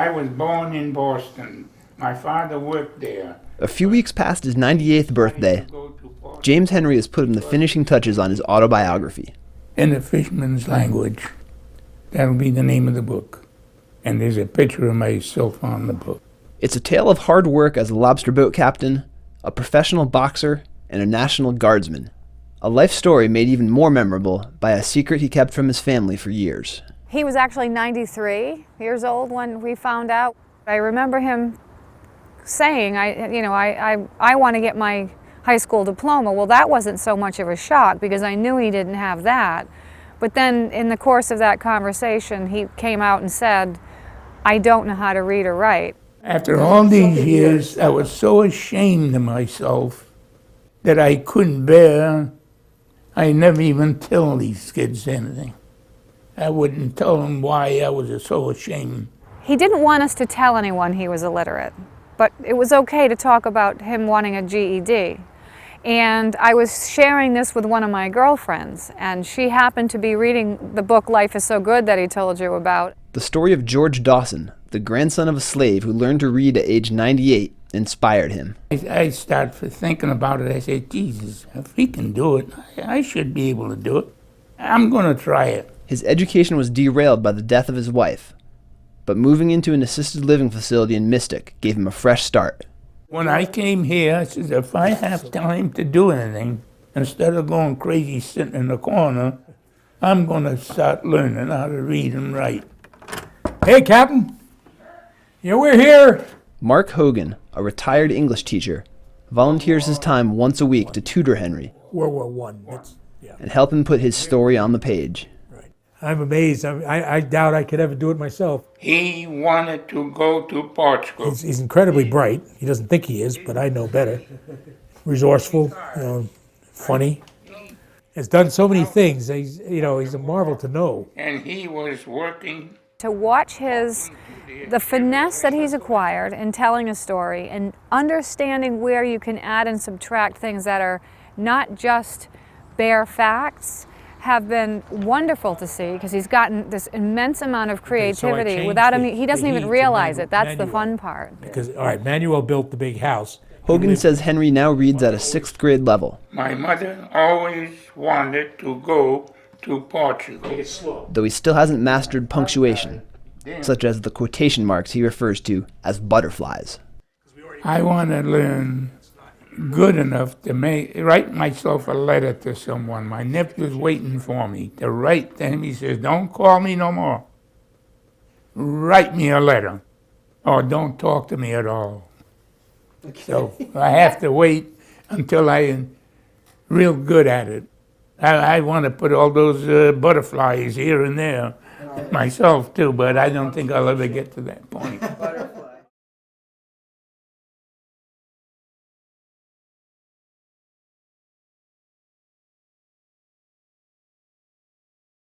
I was born in Boston. My father worked there. A few weeks past his 98th birthday, James Henry has put in the finishing touches on his autobiography. In the fisherman's language. That'll be the name of the book. And there's a picture of myself on the book. It's a tale of hard work as a lobster boat captain, a professional boxer, and a National Guardsman. A life story made even more memorable by a secret he kept from his family for years. He was actually 93 years old when we found out. I remember him saying, I want to get my high school diploma. Well, that wasn't so much of a shock because I knew he didn't have that. But then in the course of that conversation, he came out and said, I don't know how to read or write. After all these years, I was so ashamed of myself that I couldn't bear. I never even tell these kids anything. I wouldn't tell them why I was so ashamed. He didn't want us to tell anyone he was illiterate, but it was okay to talk about him wanting a GED. And I was sharing this with one of my girlfriends, and she happened to be reading the book Life is So Good that he told you about. The story of George Dawson, the grandson of a slave who learned to read at age 98, inspired him. I started thinking about it. I said, Jesus, if he can do it, I should be able to do it. I'm going to try it. His education was derailed by the death of his wife, but moving into an assisted living facility in Mystic gave him a fresh start. When I came here, I said, if I have time to do anything, instead of going crazy sitting in the corner, I'm going to start learning how to read and write. Hey, Captain. We're here. Mark Hogan, a retired English teacher, volunteers his time once a week to tutor Henry World War I. and help him put his story on the page. Right. I'm amazed. I doubt I could ever do it myself. He wanted to go to Portugal. He's incredibly bright. He doesn't think he is, but I know better. Resourceful, funny. Has done so many things. He's a marvel to know. And he was working. To watch the finesse that he's acquired in telling a story and understanding where you can add and subtract things that are not just bare facts have been wonderful to see, because he's gotten this immense amount of creativity without him. He doesn't even realize it. That's the fun part. Because, all right, Manuel built the big house. Hogan says Henry now reads at a 6th grade level. My mother always wanted to go to Portugal. Though he still hasn't mastered punctuation, such as the quotation marks he refers to as butterflies. I want to learn good enough to write myself a letter to someone. My nephew's waiting for me to write to him. He says, don't call me no more. Write me a letter, or don't talk to me at all. Okay. So I have to wait until I'm real good at it. I want to put all those butterflies here and there myself too, but I don't think I'll ever get to that point.